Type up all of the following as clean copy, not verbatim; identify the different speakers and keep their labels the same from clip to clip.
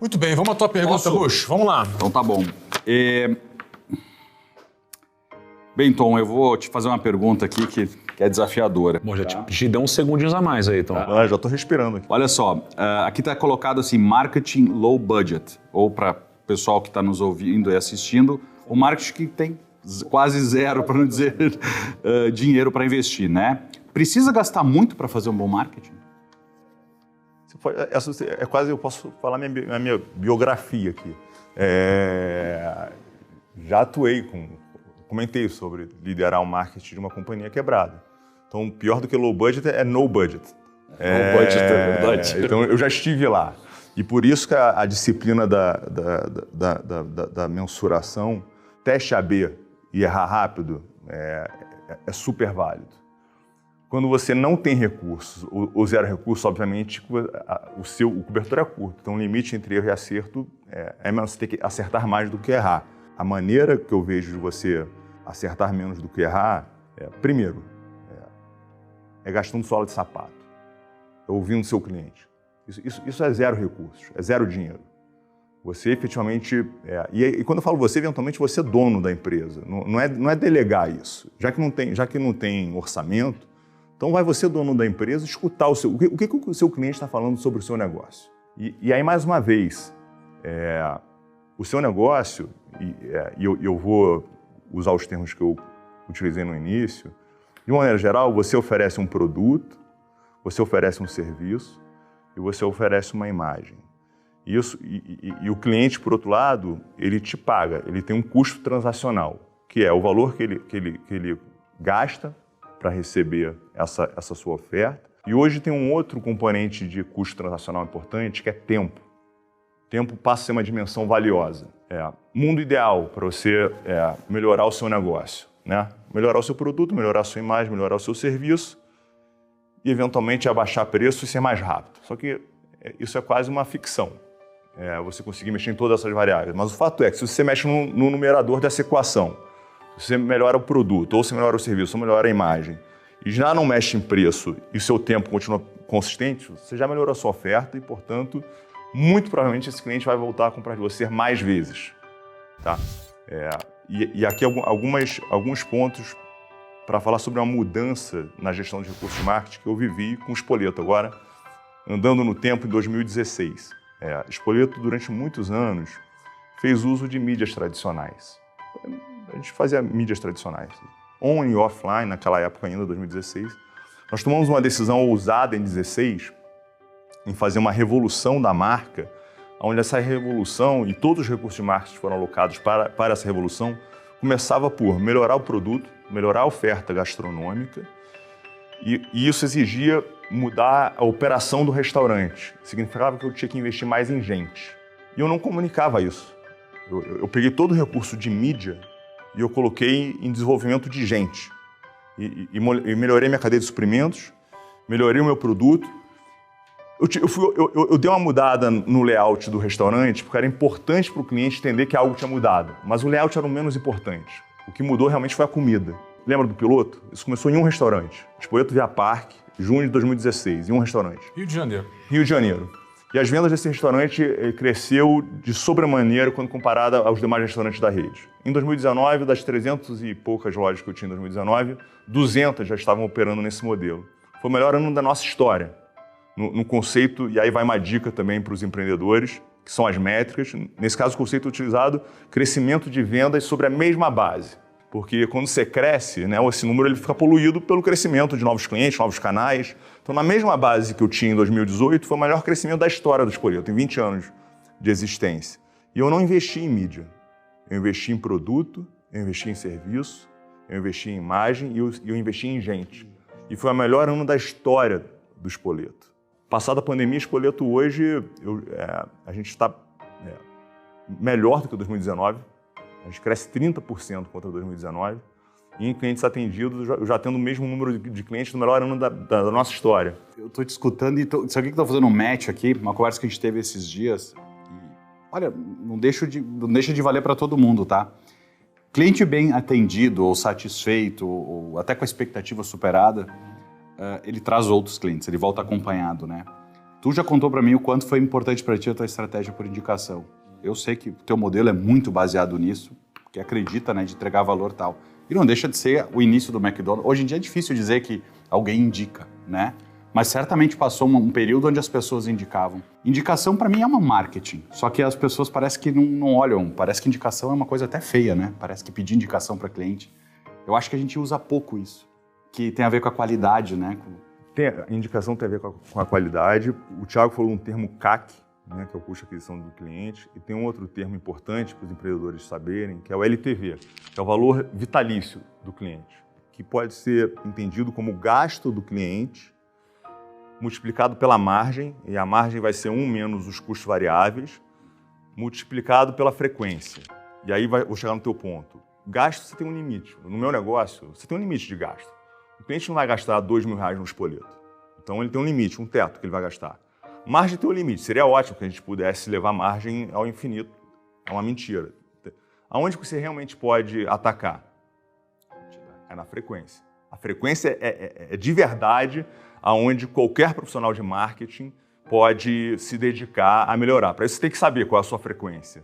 Speaker 1: Muito bem, vamos à tua pergunta, Bush. Vamos lá.
Speaker 2: Então tá bom. Bem, Tom, eu vou te fazer uma pergunta aqui que é desafiadora.
Speaker 1: Bom, já te dá uns segundinhos a mais aí, Tom.
Speaker 3: Já estou respirando aqui.
Speaker 2: Olha só, aqui está colocado assim, marketing low budget, ou para o pessoal que está nos ouvindo e assistindo, o marketing que tem quase zero, para não dizer dinheiro para investir, né? Precisa gastar muito para fazer um bom marketing?
Speaker 3: É quase, eu posso falar a minha biografia aqui. Já atuei comentei sobre liderar o marketing de uma companhia quebrada. Então, pior do que low budget é no budget.
Speaker 2: No budget, é verdade.
Speaker 3: Então, eu já estive lá. E por isso que a disciplina da mensuração, teste AB e errar rápido, é super válido. Quando você não tem recursos, ou zero recursos, obviamente, o cobertor é curto. Então, o limite entre erro e acerto você ter que acertar mais do que errar. A maneira que eu vejo de você acertar menos do que errar, primeiro, gastando sola de sapato, ouvindo seu cliente. Isso é zero recursos, é zero dinheiro. Você efetivamente... E quando eu falo você, eventualmente você é dono da empresa. Não é delegar isso. Já que não tem orçamento, então vai você, dono da empresa, escutar o que o seu cliente está falando sobre o seu negócio. E aí, mais uma vez, o seu negócio, e eu vou usar os termos que eu utilizei no início, de uma maneira geral, você oferece um produto, você oferece um serviço e você oferece uma imagem. E o cliente, por outro lado, ele te paga, ele tem um custo transacional, que é o valor que ele gasta para receber essa sua oferta. E hoje tem um outro componente de custo transacional importante, que é tempo. Tempo passa a ser uma dimensão valiosa. Mundo ideal para você melhorar o seu negócio, né? Melhorar o seu produto, melhorar a sua imagem, melhorar o seu serviço e, eventualmente, abaixar preço e ser mais rápido. Só que isso é quase uma ficção, você conseguir mexer em todas essas variáveis. Mas o fato é que se você mexe no numerador dessa equação, se você melhora o produto, ou se melhora o serviço, ou melhora a imagem, e já não mexe em preço e o seu tempo continua consistente, você já melhorou a sua oferta e, portanto, muito provavelmente esse cliente vai voltar a comprar de você mais vezes. Tá? E aqui alguns pontos para falar sobre uma mudança na gestão de recursos de marketing que eu vivi com o Spoleto agora, andando no tempo em 2016. Spoleto, durante muitos anos, fez uso de mídias tradicionais. A gente fazia mídias tradicionais, on e offline, naquela época ainda, 2016. Nós tomamos uma decisão ousada em 2016, em fazer uma revolução da marca, onde essa revolução e todos os recursos de marketing foram alocados para essa revolução, começava por melhorar o produto, melhorar a oferta gastronômica, e isso exigia mudar a operação do restaurante. Significava que eu tinha que investir mais em gente. E eu não comunicava isso. Eu peguei todo o recurso de mídia e eu coloquei em desenvolvimento de gente. E melhorei minha cadeia de suprimentos, melhorei o meu produto. Eu dei uma mudada no layout do restaurante porque era importante para o cliente entender que algo tinha mudado. Mas o layout era o menos importante. O que mudou realmente foi a comida. Lembra do piloto? Isso começou em um restaurante. Spoleto Via Parque, junho de 2016, em um restaurante.
Speaker 1: Rio de Janeiro.
Speaker 3: Rio de Janeiro. E as vendas desse restaurante cresceu de sobremaneira quando comparada aos demais restaurantes da rede. Em 2019, das 300 e poucas lojas que eu tinha em 2019, 200 já estavam operando nesse modelo. Foi o melhor ano da nossa história. No conceito, e aí vai uma dica também para os empreendedores, que são as métricas. Nesse caso, o conceito utilizado, crescimento de vendas sobre a mesma base. Porque quando você cresce, né, esse número ele fica poluído pelo crescimento de novos clientes, novos canais. Então, na mesma base que eu tinha em 2018, foi o maior crescimento da história do Spoleto. Tem 20 anos de existência. E eu não investi em mídia. Eu investi em produto, eu investi em serviço, eu investi em imagem e eu investi em gente. E foi o melhor ano da história do Spoleto. Passada a pandemia, Spoleto hoje, a gente está melhor do que 2019. A gente cresce 30% contra 2019. E em clientes atendidos, eu já tendo o mesmo número de clientes no melhor ano da nossa história.
Speaker 2: Eu estou te escutando e sabe o que está fazendo um match aqui? Uma conversa que a gente teve esses dias. E, olha, não deixa de valer para todo mundo, tá? Cliente bem atendido ou satisfeito, ou até com a expectativa superada, ele traz outros clientes, ele volta acompanhado, né? Tu já contou para mim o quanto foi importante para ti a tua estratégia por indicação. Eu sei que o teu modelo é muito baseado nisso, que acredita, né, de entregar valor e tal. E não deixa de ser o início do McDonald's. Hoje em dia é difícil dizer que alguém indica, né? Mas certamente passou um período onde as pessoas indicavam. Indicação, para mim, é uma marketing. Só que as pessoas parece que não olham. Parece que indicação é uma coisa até feia, né? Parece que pedir indicação para cliente. Eu acho que a gente usa pouco isso, que tem a ver com a qualidade, né?
Speaker 3: A indicação tem a ver com a qualidade. O Thiago falou um termo CAC, né, que é o custo de aquisição do cliente, e tem um outro termo importante para os empreendedores saberem, que é o LTV, que é o valor vitalício do cliente, que pode ser entendido como o gasto do cliente multiplicado pela margem, e a margem vai ser 1 menos os custos variáveis, multiplicado pela frequência. E aí vou chegar no teu ponto. Gasto, você tem um limite. No meu negócio, você tem um limite de gasto. O cliente não vai gastar R$2.000 no espoleto. Então ele tem um limite, um teto que ele vai gastar. Margem tem um limite. Seria ótimo que a gente pudesse levar margem ao infinito. É uma mentira. Aonde você realmente pode atacar? É na frequência. A frequência é de verdade aonde qualquer profissional de marketing pode se dedicar a melhorar. Para isso você tem que saber qual é a sua frequência.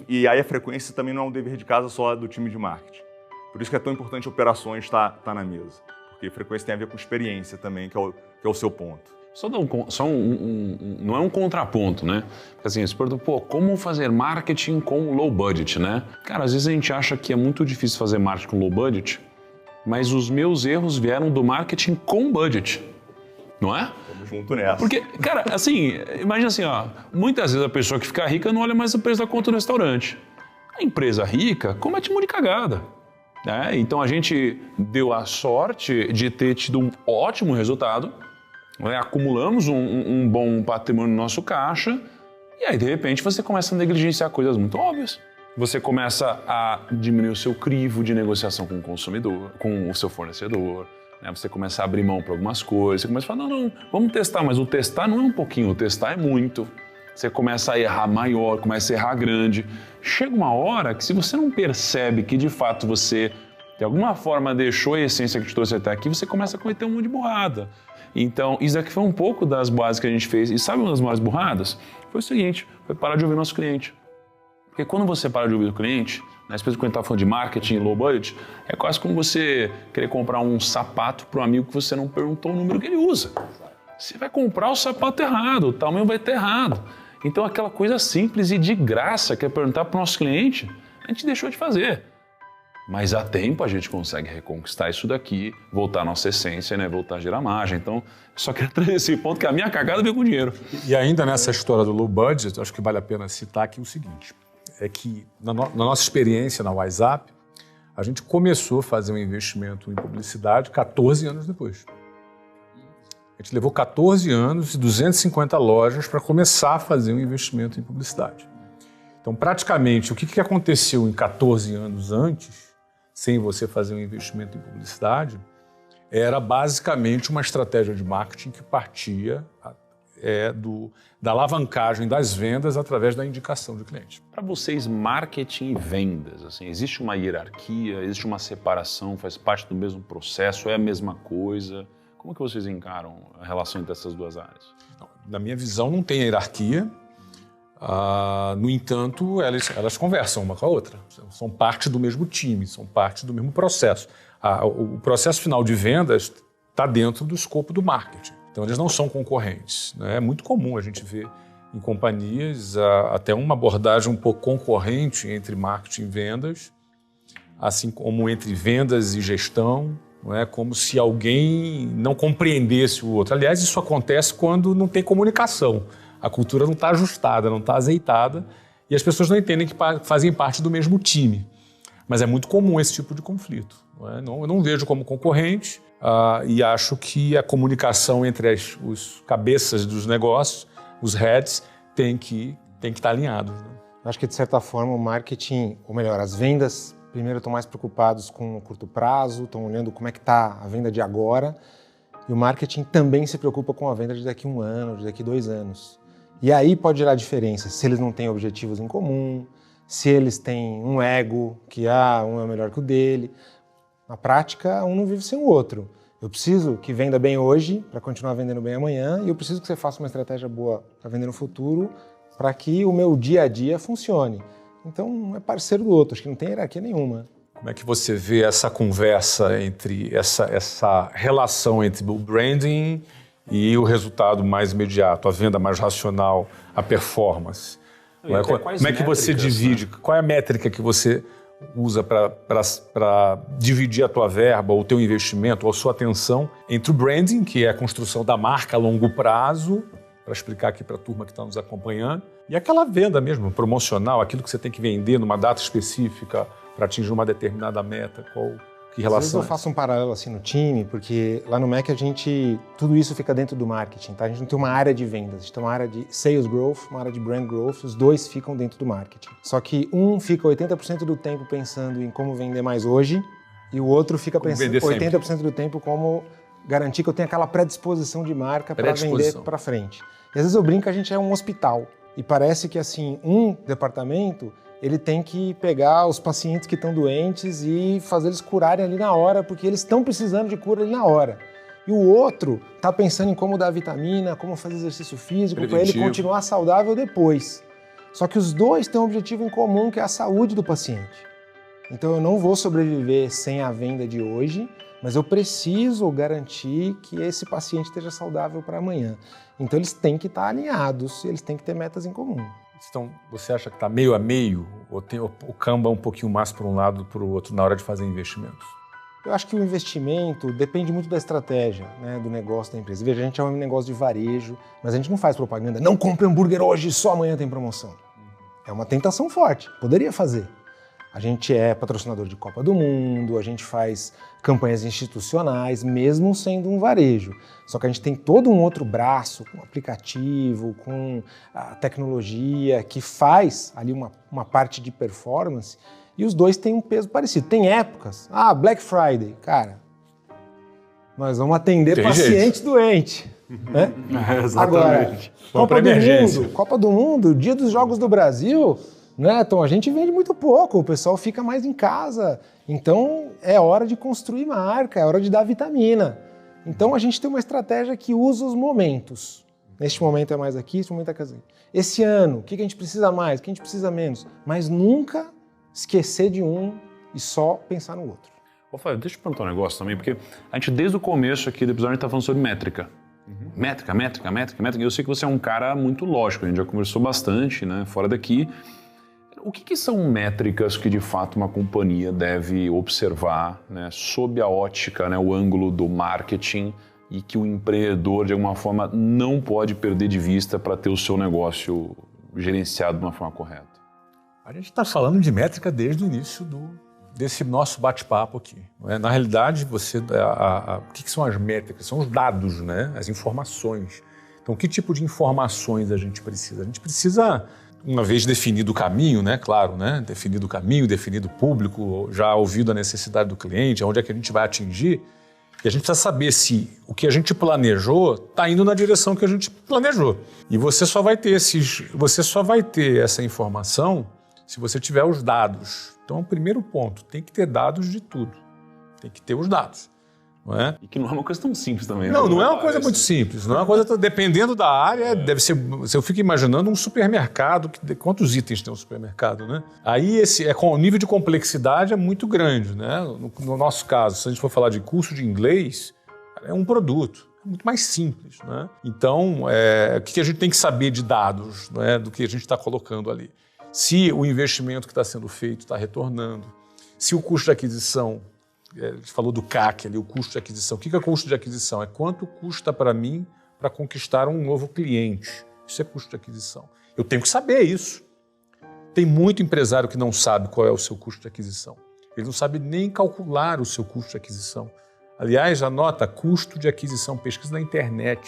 Speaker 3: E aí a frequência também não é um dever de casa só do time de marketing. Por isso que é tão importante operações estar na mesa. Porque frequência tem a ver com experiência também, que é o seu ponto.
Speaker 1: Não é um contraponto, né? Porque assim, você pergunta, como fazer marketing com low budget, né? Cara, às vezes a gente acha que é muito difícil fazer marketing com low budget, mas os meus erros vieram do marketing com budget, não é?
Speaker 3: Estamos juntos nessa.
Speaker 1: Porque, cara, assim, imagina assim, ó, muitas vezes a pessoa que fica rica não olha mais o preço da conta do restaurante. A empresa rica comete um monte de cagada. Então a gente deu a sorte de ter tido um ótimo resultado, acumulamos um bom patrimônio no nosso caixa, e aí de repente você começa a negligenciar coisas muito óbvias. Você começa a diminuir o seu crivo de negociação com o consumidor, com o seu fornecedor, você começa a abrir mão para algumas coisas, você começa a falar, não, vamos testar, mas o testar não é um pouquinho, o testar é muito. Você começa a errar maior, começa a errar grande. Chega uma hora que se você não percebe que de fato você, de alguma forma, deixou a essência que te trouxe até aqui, você começa a cometer um monte de burrada. Então, isso aqui foi um pouco das bases que a gente fez. E sabe uma das maiores burradas? Foi o seguinte, foi parar de ouvir nosso cliente. Porque quando você para de ouvir o cliente, na espécie quando a gente está falando de marketing low budget, é quase como você querer comprar um sapato para um amigo que você não perguntou o número que ele usa. Você vai comprar o sapato errado, o tamanho vai estar errado. Então, aquela coisa simples e de graça que é perguntar para o nosso cliente, a gente deixou de fazer. Mas há tempo a gente consegue reconquistar isso daqui, voltar à nossa essência, né? Voltar a gerar margem. Então, só queria trazer esse ponto que a minha cagada veio com dinheiro.
Speaker 4: E ainda nessa história do low budget, acho que vale a pena citar aqui o seguinte, é que na nossa experiência na WhatsApp, a gente começou a fazer um investimento em publicidade 14 anos depois. A gente levou 14 anos e 250 lojas para começar a fazer um investimento em publicidade. Então, praticamente, o que aconteceu em 14 anos antes, sem você fazer um investimento em publicidade, era basicamente uma estratégia de marketing que partia da alavancagem das vendas através da indicação de cliente.
Speaker 1: Para vocês, marketing e vendas, assim, existe uma hierarquia, existe uma separação, faz parte do mesmo processo, é a mesma coisa? Como que vocês encaram a relação entre essas duas áreas?
Speaker 4: Na minha visão, não tem hierarquia. No entanto, elas conversam uma com a outra. São parte do mesmo time, são parte do mesmo processo. O processo final de vendas está dentro do escopo do marketing. Então, eles não são concorrentes. É muito comum a gente ver em companhias até uma abordagem um pouco concorrente entre marketing e vendas, assim como entre vendas e gestão. Não é como se alguém não compreendesse o outro. Aliás, isso acontece quando não tem comunicação. A cultura não está ajustada, não está azeitada e as pessoas não entendem que fazem parte do mesmo time. Mas é muito comum esse tipo de conflito. Eu não vejo como concorrente e acho que a comunicação entre os cabeças dos negócios, os heads, tem que estar alinhados.
Speaker 5: Acho que, de certa forma, o marketing, ou melhor, as vendas, primeiro estão mais preocupados com o curto prazo, estão olhando como é que está a venda de agora, e o marketing também se preocupa com a venda de daqui a 1 ano, de daqui a 2 anos. E aí pode gerar diferença, se eles não têm objetivos em comum, se eles têm um ego, que um é melhor que o dele. Na prática, um não vive sem o outro. Eu preciso que venda bem hoje para continuar vendendo bem amanhã e eu preciso que você faça uma estratégia boa para vender no futuro para que o meu dia a dia funcione. Então, um é parceiro do outro, acho que não tem hierarquia nenhuma.
Speaker 4: Como é que você vê essa conversa entre essa relação entre o branding e o resultado mais imediato, a venda mais racional, a performance? Como é que você divide? Né? Qual é a métrica que você usa para dividir a tua verba, ou o teu investimento, ou a sua atenção entre o branding, que é a construção da marca a longo prazo, para explicar aqui para a turma que está nos acompanhando, e aquela venda mesmo, promocional, aquilo que você tem que vender numa data específica para atingir uma determinada meta, que relação? Às vezes
Speaker 5: eu faço um paralelo assim no time, porque lá no Mac tudo isso fica dentro do marketing, tá? A gente não tem uma área de vendas, a gente tem uma área de sales growth, uma área de brand growth, os dois ficam dentro do marketing. Só que um fica 80% do tempo pensando em como vender mais hoje e o outro fica pensando 80% do tempo como garantir que eu tenho aquela predisposição de marca para vender para frente. E às vezes eu brinco que a gente é um hospital e parece que assim, um departamento ele tem que pegar os pacientes que estão doentes e fazer eles curarem ali na hora, porque eles estão precisando de cura ali na hora. E o outro está pensando em como dar vitamina, como fazer exercício físico, para ele continuar saudável depois. Só que os dois têm um objetivo em comum, que é a saúde do paciente. Então eu não vou sobreviver sem a venda de hoje, mas eu preciso garantir que esse paciente esteja saudável para amanhã. Então eles têm que estar alinhados, eles têm que ter metas em comum.
Speaker 4: Então, você acha que está meio a meio ou camba um pouquinho mais para um lado ou para o outro na hora de fazer investimentos?
Speaker 5: Eu acho que o investimento depende muito da estratégia, né, do negócio da empresa. Veja, a gente é um negócio de varejo, mas a gente não faz propaganda. Não compre hambúrguer hoje, só amanhã tem promoção. É uma tentação forte, poderia fazer. A gente é patrocinador de Copa do Mundo, a gente faz campanhas institucionais, mesmo sendo um varejo. Só que a gente tem todo um outro braço, com aplicativo, com a tecnologia, que faz ali uma parte de performance, e os dois têm um peso parecido. Tem épocas, Black Friday, cara, nós vamos atender paciente doente. Né?
Speaker 3: Exatamente.
Speaker 5: Agora, Copa do Mundo, Dia dos Jogos do Brasil... Né? Então a gente vende muito pouco, o pessoal fica mais em casa. Então é hora de construir marca, é hora de dar vitamina. Então a gente tem uma estratégia que usa os momentos. Neste momento é mais aqui, esse momento é aqui. Esse ano, o que a gente precisa mais, o que a gente precisa menos. Mas nunca esquecer de um e só pensar no outro.
Speaker 1: Ô, Fábio, deixa eu perguntar um negócio também, porque a gente desde o começo aqui do episódio a gente está falando sobre métrica. Métrica. E eu sei que você é um cara muito lógico, a gente já conversou bastante, né, fora daqui. O que são métricas que, de fato, uma companhia deve observar, né, sob a ótica, né, o ângulo do marketing, e que o empreendedor, de alguma forma, não pode perder de vista para ter o seu negócio gerenciado de uma forma correta?
Speaker 4: A gente está falando de métrica desde o início desse nosso bate-papo aqui. Não é? Na realidade, o que são as métricas? São os dados, né, as informações. Então, que tipo de informações a gente precisa? A gente precisa... Uma vez definido o caminho, né? Claro, né? Definido o caminho, definido o público, já ouvido a necessidade do cliente, aonde é que a gente vai atingir, e a gente precisa saber se o que a gente planejou está indo na direção que a gente planejou. E você só vai ter essa informação se você tiver os dados. Então, o primeiro ponto, tem que ter dados de tudo. Tem que ter os dados. Não é?
Speaker 1: E que não é uma coisa tão simples também.
Speaker 4: Não, não é uma coisa muito simples. Não é uma coisa, dependendo da área, deve ser. Eu fico imaginando um supermercado, quantos itens tem um supermercado, né? Aí o nível de complexidade é muito grande, né? No nosso caso, se a gente for falar de curso de inglês, é um produto. É muito mais simples, né? Então, o que a gente tem que saber de dados, né, do que a gente está colocando ali? Se o investimento que está sendo feito está retornando, se o custo de aquisição. A gente falou do CAC ali, o custo de aquisição. O que é custo de aquisição? É quanto custa para mim para conquistar um novo cliente. Isso é custo de aquisição. Eu tenho que saber isso. Tem muito empresário que não sabe qual é o seu custo de aquisição. Ele não sabe nem calcular o seu custo de aquisição. Aliás, anota custo de aquisição, pesquisa na internet.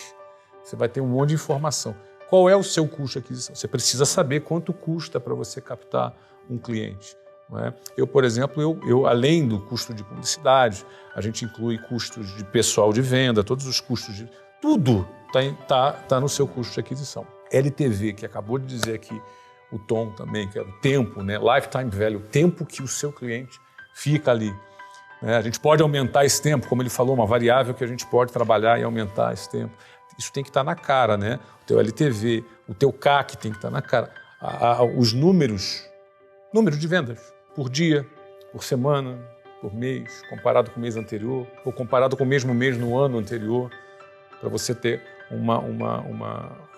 Speaker 4: Você vai ter um monte de informação. Qual é o seu custo de aquisição? Você precisa saber quanto custa para você captar um cliente. Não é? Eu, por exemplo, além do custo de publicidade, a gente inclui custos de pessoal de venda, todos os custos de... Tudo está no seu custo de aquisição. LTV, que acabou de dizer aqui, o Tom também, que é o tempo, né? Lifetime value, o tempo que o seu cliente fica ali A gente pode aumentar esse tempo, como ele falou, uma variável que a gente pode trabalhar e aumentar esse tempo. Isso tem que estar na cara, né? O teu LTV, o teu CAC tem que estar na cara. Os números de vendas por dia, por semana, por mês, comparado com o mês anterior, ou comparado com o mesmo mês no ano anterior, para você ter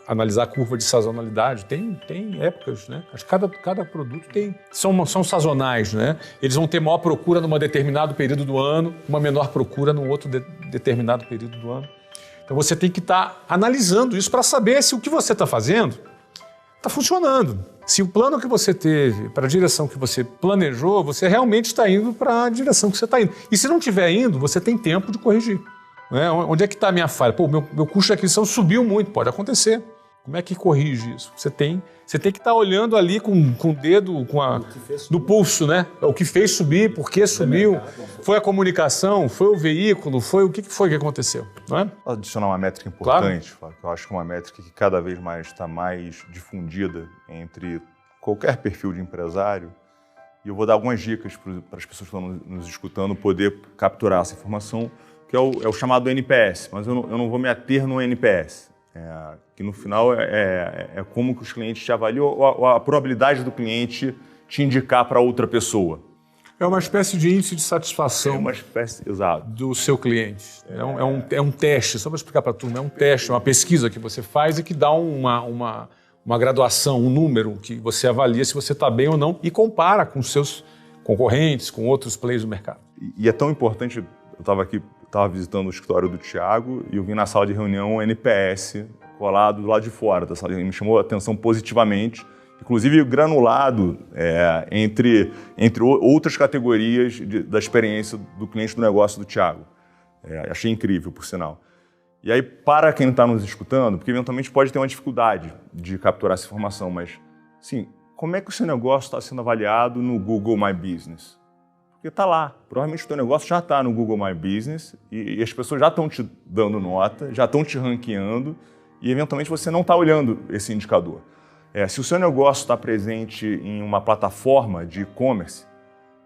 Speaker 4: analisar a curva de sazonalidade. Tem épocas, né? Acho que cada produto são sazonais, né? Eles vão ter maior procura num determinado período do ano, uma menor procura num outro determinado período do ano. Então você tem que estar analisando isso para saber se o que você está fazendo está funcionando. Se o plano que você teve, para a direção que você planejou, você realmente está indo para a direção que você está indo. E se não estiver indo, você tem tempo de corrigir. Né? Onde é que está a minha falha? Pô, meu custo de aquisição subiu muito, pode acontecer. Como é que corrige isso? Você tem que estar olhando ali com o dedo, no pulso, né? O que fez subir, por que subiu, foi a comunicação, foi o veículo, o que foi que aconteceu, não é?
Speaker 3: Vou adicionar uma métrica importante, claro. Que eu acho que é uma métrica que cada vez mais está mais difundida entre qualquer perfil de empresário. E eu vou dar algumas dicas para as pessoas que estão nos escutando poder capturar essa informação, que é o chamado NPS, mas eu não vou me ater no NPS. Que no final é como que os clientes te avaliam, ou a probabilidade do cliente te indicar para outra pessoa.
Speaker 4: É uma espécie de índice de satisfação
Speaker 3: Exato.
Speaker 4: do seu cliente. É um teste, só para explicar para a turma, é um teste, uma pesquisa que você faz e que dá uma graduação, um número que você avalia se você está bem ou não e compara com seus concorrentes, com outros players do mercado.
Speaker 3: E é tão importante, eu estava visitando o escritório do Thiago e eu vi na sala de reunião o NPS colado do lado de fora da sala. Ele me chamou a atenção positivamente, inclusive granulado entre outras categorias da experiência do cliente do negócio do Thiago. Achei incrível, por sinal. E aí, para quem está nos escutando, porque eventualmente pode ter uma dificuldade de capturar essa informação, mas, sim, como é que o seu negócio está sendo avaliado no Google My Business? Porque está lá. Provavelmente o teu negócio já está no Google My Business e as pessoas já estão te dando nota, já estão te ranqueando e, eventualmente, você não está olhando esse indicador. Se o seu negócio está presente em uma plataforma de e-commerce,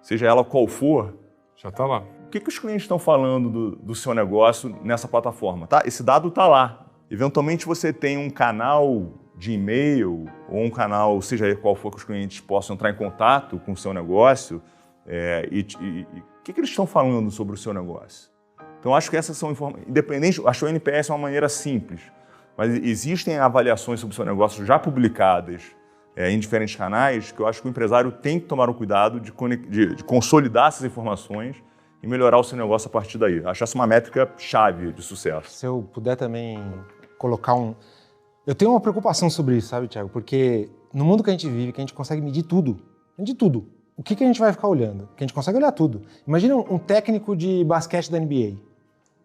Speaker 3: seja ela qual for,
Speaker 4: já está lá.
Speaker 3: O que os clientes estão falando do seu negócio nessa plataforma? Tá? Esse dado está lá. Eventualmente, você tem um canal de e-mail ou um canal, seja qual for, que os clientes possam entrar em contato com o seu negócio. O que eles estão falando sobre o seu negócio? Então, acho que essas são informações. Independente, acho que o NPS é uma maneira simples, mas existem avaliações sobre o seu negócio já publicadas em diferentes canais que eu acho que o empresário tem que tomar o cuidado de consolidar essas informações e melhorar o seu negócio a partir daí. Acho essa uma métrica chave de sucesso.
Speaker 5: Se eu puder também colocar Eu tenho uma preocupação sobre isso, sabe, Thiago? Porque no mundo que a gente vive, que a gente consegue medir tudo, o que a gente vai ficar olhando? Porque a gente consegue olhar tudo. Imagina um técnico de basquete da NBA.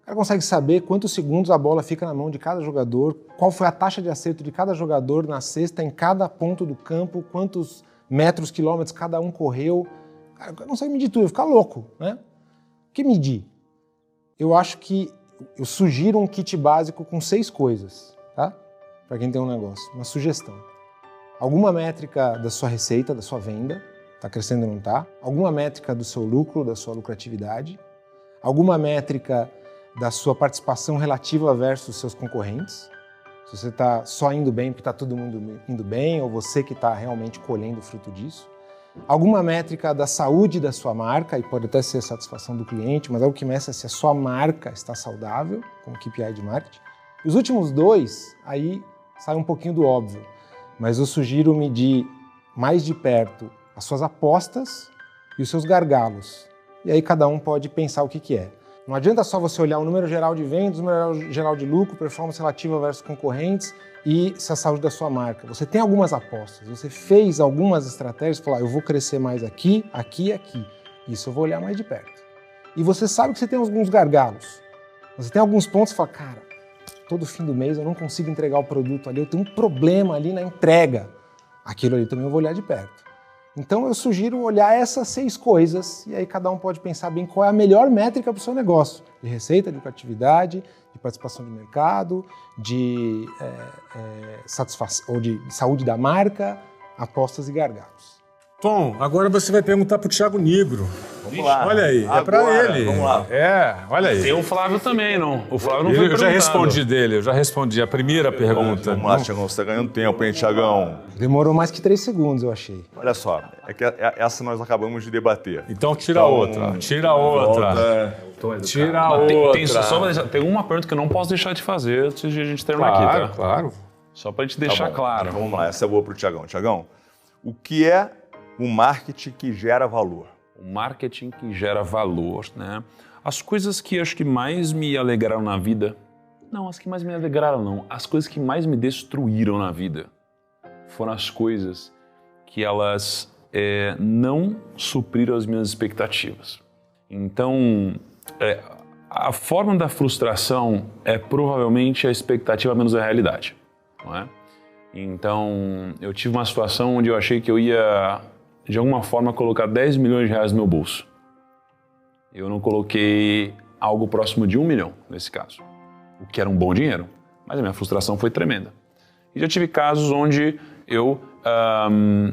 Speaker 5: O cara consegue saber quantos segundos a bola fica na mão de cada jogador, qual foi a taxa de acerto de cada jogador na cesta, em cada ponto do campo, quantos metros, quilômetros cada um correu. O cara consegue medir tudo, ficar louco, né? O que medir? Eu acho que eu sugiro um kit básico com 6 coisas, tá? Para quem tem um negócio, uma sugestão. Alguma métrica da sua receita, da sua venda, está crescendo ou não está? Alguma métrica do seu lucro, da sua lucratividade? Alguma métrica da sua participação relativa versus seus concorrentes? Se você está só indo bem porque está todo mundo indo bem, ou você que está realmente colhendo o fruto disso? Alguma métrica da saúde da sua marca, e pode até ser a satisfação do cliente, mas algo que meça se a sua marca está saudável, como KPI de marketing. E os últimos 2, aí sai um pouquinho do óbvio, mas eu sugiro medir mais de perto as suas apostas e os seus gargalos. E aí cada um pode pensar o que é. Não adianta só você olhar o número geral de vendas, o número geral de lucro, performance relativa versus concorrentes e se a saúde da sua marca. Você tem algumas apostas, você fez algumas estratégias, falar, eu vou crescer mais aqui, aqui e aqui. Isso eu vou olhar mais de perto. E você sabe que você tem alguns gargalos. Você tem alguns pontos e fala, cara, todo fim do mês eu não consigo entregar o produto ali, eu tenho um problema ali na entrega. Aquilo ali também eu vou olhar de perto. Então eu sugiro olhar essas 6 coisas e aí cada um pode pensar bem qual é a melhor métrica para o seu negócio. De receita, de lucratividade, de participação de mercado, de satisfação ou de saúde da marca, apostas e gargalos.
Speaker 4: Tom, agora você vai perguntar pro Thiago Nigro.
Speaker 3: Vamos lá.
Speaker 4: Olha aí, é pra
Speaker 3: Agora,
Speaker 4: ele.
Speaker 3: vamos lá.
Speaker 4: É, olha aí.
Speaker 1: Tem o Flávio também, não. O Flávio não foi
Speaker 4: Eu já
Speaker 1: perguntado.
Speaker 4: respondi dele, eu já respondi a primeira pergunta.
Speaker 3: Vamos lá, Thiagão, você tá ganhando tempo, hein, Thiagão?
Speaker 5: Demorou mais que 3 segundos, eu achei.
Speaker 3: Olha só, é que essa nós acabamos de debater.
Speaker 4: Então tira outra, tira outra. Tira outra.
Speaker 1: Tem uma pergunta que eu não posso deixar de fazer antes de a gente terminar
Speaker 4: Claro,
Speaker 1: aqui, tá?
Speaker 4: claro.
Speaker 1: Só pra gente deixar claro.
Speaker 3: Vamos lá, essa é boa pro Thiagão. Thiagão, o que é o marketing que gera valor?
Speaker 1: O marketing que gera valor, né? As coisas que acho que mais me alegraram na vida, não, as que mais me alegraram não, as coisas que mais me destruíram na vida foram as coisas que elas não supriram as minhas expectativas. Então, a forma da frustração é provavelmente a expectativa menos a realidade, não é? Então, eu tive uma situação onde eu achei que eu ia, de alguma forma, colocar 10 milhões de reais no meu bolso. Eu não coloquei algo próximo de 1 milhão, nesse caso, o que era um bom dinheiro, mas a minha frustração foi tremenda. E já tive casos onde eu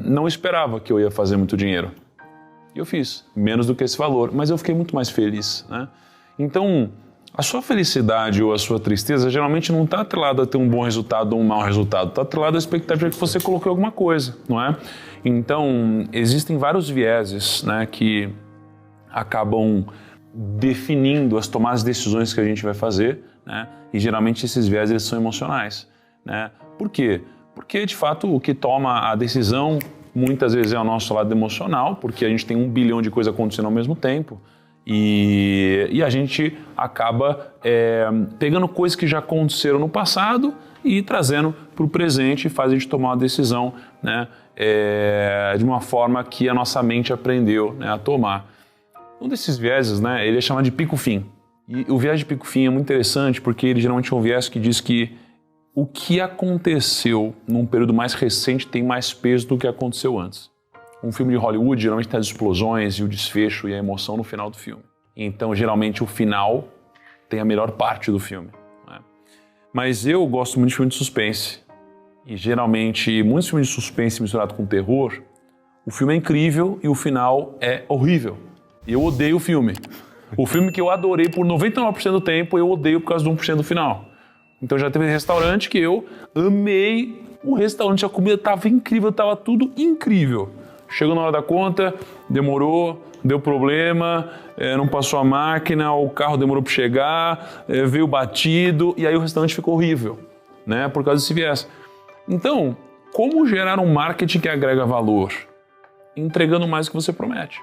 Speaker 1: não esperava que eu ia fazer muito dinheiro. E eu fiz menos do que esse valor, mas eu fiquei muito mais feliz, né? Então, a sua felicidade ou a sua tristeza geralmente não está atrelada a ter um bom resultado ou um mau resultado, está atrelada à expectativa de que você colocou alguma coisa, não é? Então, existem vários vieses, né, que acabam definindo as tomadas de decisões que a gente vai fazer, né? E geralmente esses vieses são emocionais, né? Por quê? Porque, de fato, o que toma a decisão muitas vezes é o nosso lado emocional, porque a gente tem 1 bilhão de coisas acontecendo ao mesmo tempo e a gente acaba pegando coisas que já aconteceram no passado e trazendo para o presente e faz a gente tomar uma decisão, né, de uma forma que a nossa mente aprendeu, né, a tomar. Um desses vieses, né, ele é chamado de pico-fim. E o viés de pico-fim é muito interessante porque ele geralmente é um viés que diz que o que aconteceu num período mais recente tem mais peso do que aconteceu antes. Um filme de Hollywood geralmente tem as explosões e o desfecho e a emoção no final do filme. Então, geralmente, o final tem a melhor parte do filme, né? Mas eu gosto muito de filme de suspense. E, geralmente, muitos filmes de suspense misturado com terror, o filme é incrível e o final é horrível. E eu odeio o filme. O filme que eu adorei por 99% do tempo, eu odeio por causa de 1% do final. Então já teve um restaurante que eu amei o restaurante, a comida estava incrível, estava tudo incrível. Chegou na hora da conta, demorou, deu problema, não passou a máquina, o carro demorou para chegar, veio batido e aí o restaurante ficou horrível, né, por causa desse viés. Então, como gerar um marketing que agrega valor? Entregando mais do que você promete.